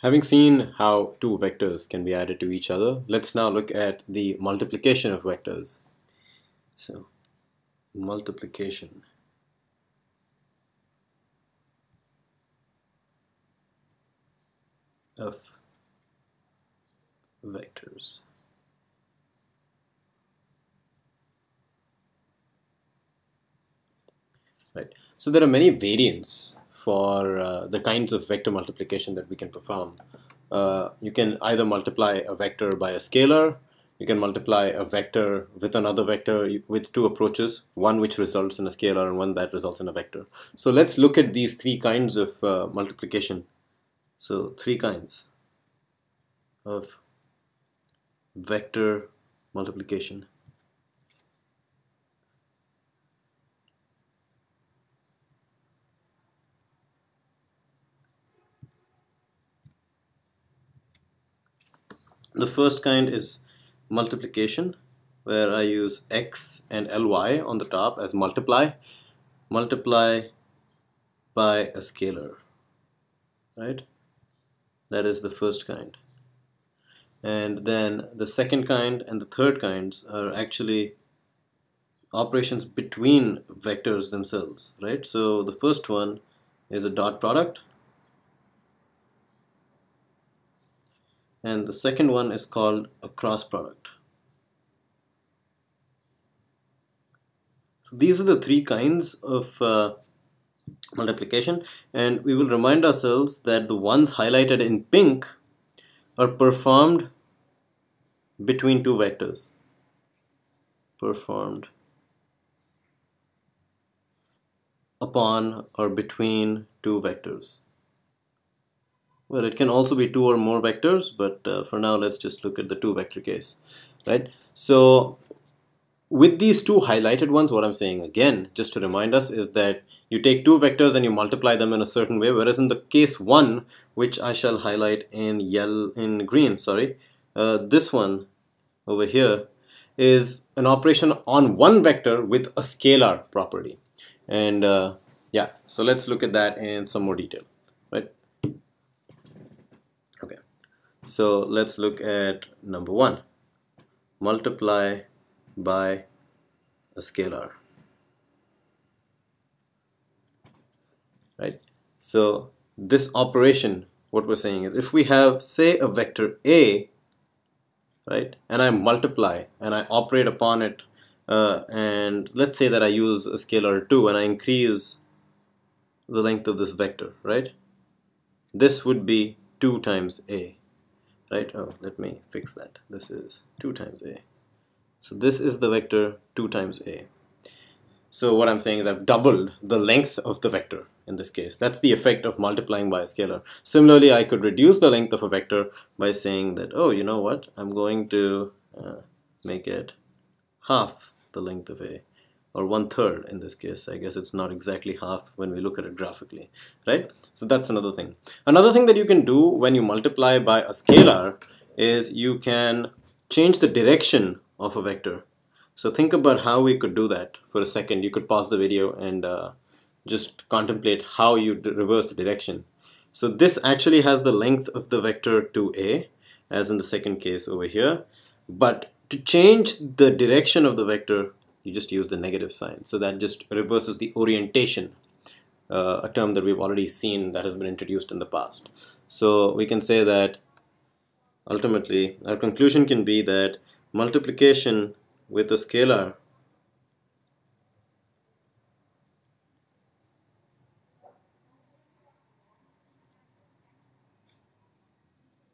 Having seen how two vectors can be added to each other, let's now look at the multiplication of vectors. So, multiplication of vectors. Right. So there are many variants for the kinds of vector multiplication that we can perform. You can either multiply a vector by a scalar, you can multiply a vector with another vector with two approaches, one which results in a scalar and one that results in a vector. So let's look at these three kinds of multiplication. So three kinds of vector multiplication. The first kind is multiplication, where I use x and ly on the top as multiply by a scalar, right? That is the first kind. And then the second kind and the third kinds are actually operations between vectors themselves, right? So the first one is a dot product, and the second one is called a cross product. So these are the three kinds of multiplication, and we will remind ourselves that the ones highlighted in pink are performed between two vectors. Performed upon or between two vectors. Well, it can also be two or more vectors, but for now let's just look at the two vector case, right? So with these two highlighted ones, what I'm saying again, just to remind us, is that you take two vectors and you multiply them in a certain way, whereas in the case one, which I shall highlight in green, this one over here is an operation on one vector with a scalar property. And yeah, so let's look at that in some more detail, right? Okay, so let's look at number one, multiply by a scalar, right? So this operation, what we're saying is, if we have, say, a vector A, right, and I multiply and I operate upon it, and let's say that I use a scalar 2 and I increase the length of this vector, right? This would be 2 times A, right? Oh, let me fix that. This is 2 times A. So this is the vector 2 times A. So what I'm saying is I've doubled the length of the vector in this case. That's the effect of multiplying by a scalar. Similarly, I could reduce the length of a vector by saying that, oh, you know what? I'm going to make it half the length of A, or 1/3 in this case. I guess it's not exactly half when we look at it graphically, right? So that's another thing. Another thing that you can do when you multiply by a scalar is you can change the direction of a vector. So think about how we could do that for a second. You could pause the video and just contemplate how you reverse the direction. So this actually has the length of the vector 2A, as in the second case over here. But to change the direction of the vector, you just use the negative sign. So that just reverses the orientation, a term that we've already seen that has been introduced in the past. So we can say that ultimately our conclusion can be that multiplication with a scalar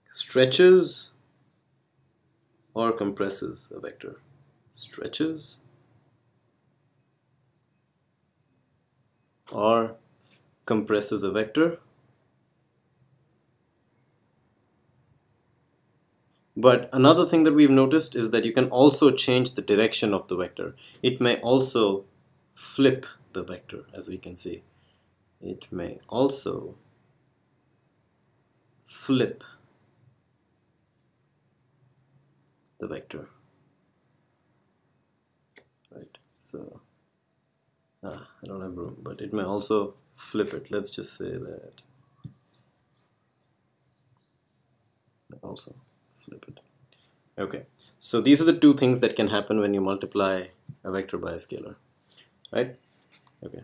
stretches or compresses a vector. Stretches or compresses a vector. But another thing that we've noticed is that you can also change the direction of the vector. It may also flip the vector, as we can see. It may also flip the vector. Right, so I don't have room, but it may also flip it. Let's just say that also flip it. Okay, so these are the two things that can happen when you multiply a vector by a scalar, right? Okay.